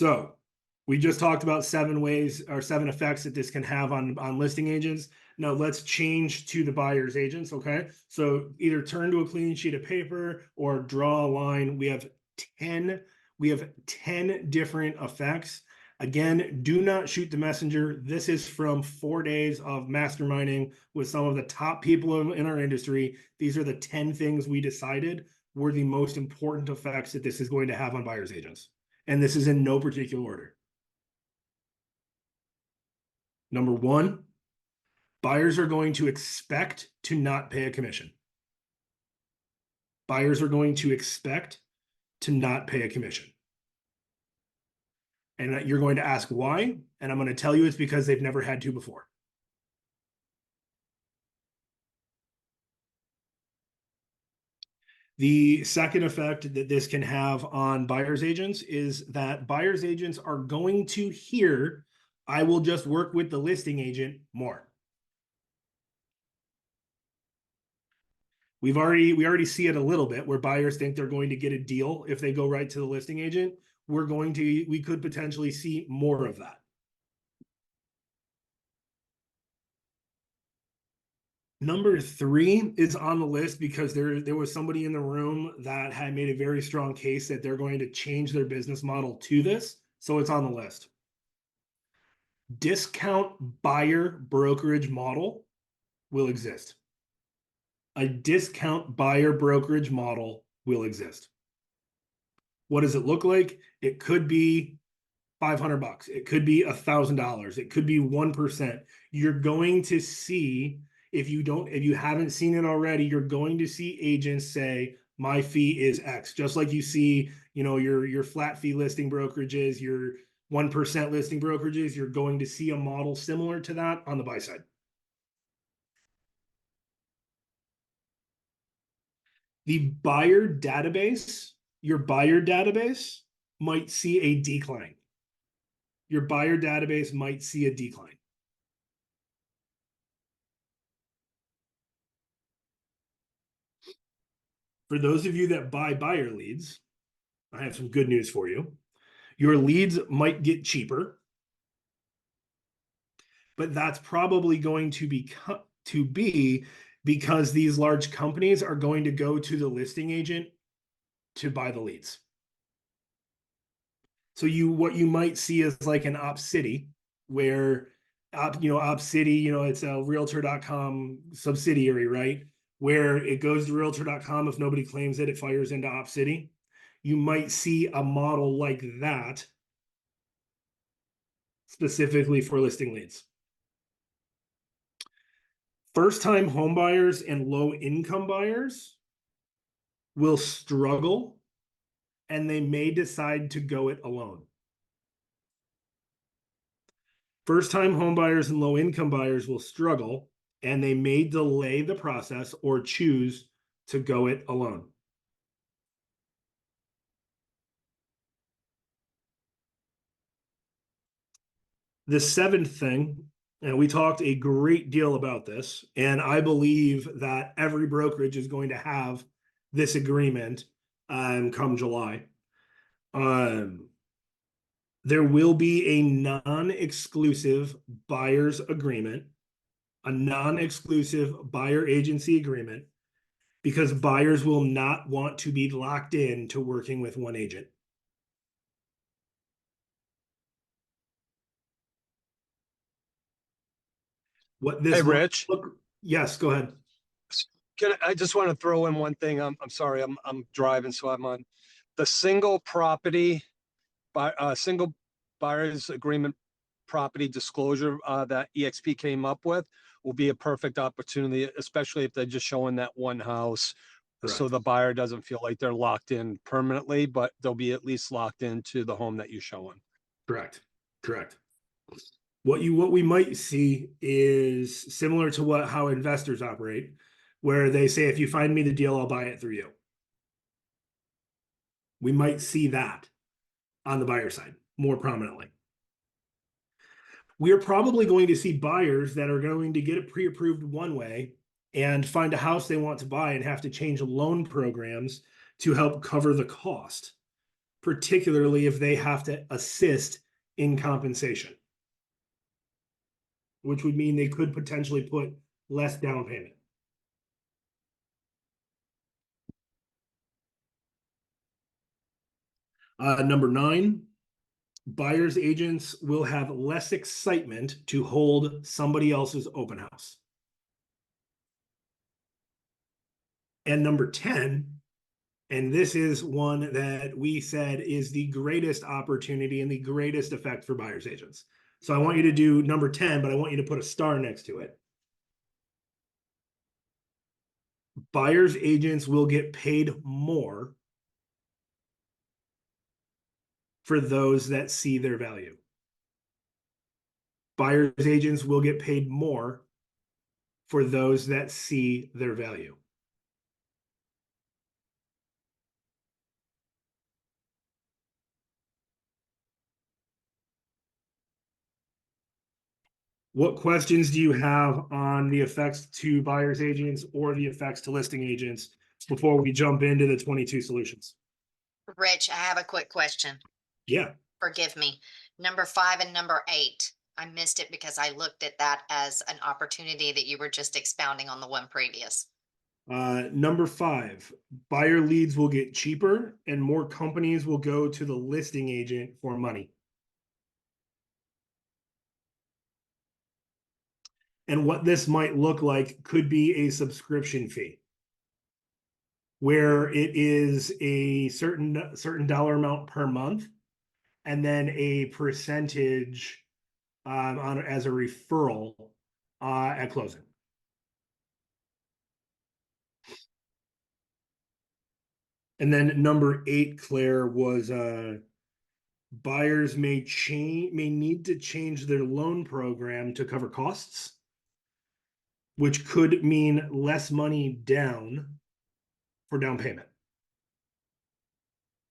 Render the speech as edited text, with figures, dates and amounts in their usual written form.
So we just talked about 7 ways or 7 effects that this can have on listing agents. Now let's change to the buyer's agents, okay? So either turn to a clean sheet of paper or draw a line. We have 10 different effects. Again, do not shoot the messenger. This is from 4 days of masterminding with some of the top people in our industry. These are the 10 things we decided were the most important effects that this is going to have on buyer's agents. And this is in no particular order. Number 1, buyers are going to expect to not pay a commission. Buyers are going to expect to not pay a commission. And you're going to ask why, and I'm going to tell you it's because they've never had to before. The second effect that this can have on buyer's agents is that buyer's agents are going to hear, I will just work with the listing agent more. We already see it a little bit where buyers think they're going to get a deal if they go right to the listing agent. We could potentially see more of that. Number 3 is on the list because there was somebody in the room that had made a very strong case that they're going to change their business model to this. So it's on the list. Discount buyer brokerage model will exist. A discount buyer brokerage model will exist. What does it look like? It could be $500. It could be $1,000. It could be 1%. You're going to see, if you haven't seen it already, you're going to see agents say, my fee is X. Just like you see, your flat fee listing brokerages, your 1% listing brokerages, you're going to see a model similar to that on the buy side. The buyer database, your buyer database might see a decline. Your buyer database might see a decline. For those of you that buy buyer leads, I have some good news for you. Your leads might get cheaper, but that's probably going to be because these large companies are going to go to the listing agent to buy the leads. So what you might see is like an Op City, where Op City, it's a Realtor.com subsidiary, right? Where it goes to Realtor.com. If nobody claims it, it fires into Op City. You might see a model like that specifically for listing leads. First-time home buyers and low-income buyers will struggle, and they may decide to go it alone. First-time home buyers and low-income buyers will struggle, and they may delay the process or choose to go it alone. The 7th thing, and we talked a great deal about this, and I believe that every brokerage is going to have this agreement come July. There will be a non-exclusive buyer's agreement, a non-exclusive buyer agency agreement, because buyers will not want to be locked in to working with one agent. Hey, Rich. Yes, go ahead. I just want to throw in one thing. I'm sorry, I'm driving, so I'm on the single buyer's agreement property disclosure that EXP came up with will be a perfect opportunity, especially if they're just showing that one house. Correct. So the buyer doesn't feel like they're locked in permanently, but they'll be at least locked into the home that you're showing. Correct. What we might see is similar to how investors operate, where they say, if you find me the deal, I'll buy it through you. We might see that on the buyer side more prominently. We are probably going to see buyers that are going to get it pre-approved one way and find a house they want to buy and have to change loan programs to help cover the cost. particularly if they have to assist in compensation, which would mean they could potentially put less down payment. Number 9, buyer's agents will have less excitement to hold somebody else's open house. And number 10, and this is one that we said is the greatest opportunity and the greatest effect for buyer's agents. So I want you to do number 10, but I want you to put a star next to it. Buyer's agents will get paid more for those that see their value. Buyer's agents will get paid more for those that see their value. What questions do you have on the effects to buyer's agents or the effects to listing agents before we jump into the 22 solutions? Rich, I have a quick question. Yeah. Forgive me. Number 5 and number 8. I missed it because I looked at that as an opportunity that you were just expounding on the one previous. Number 5, buyer leads will get cheaper and more companies will go to the listing agent for money. And what this might look like could be a subscription fee, where it is a certain dollar amount per month, and then a percentage on as a referral at closing. And then number 8, Claire, was buyers may need to change their loan program to cover costs, which could mean less money down for down payment.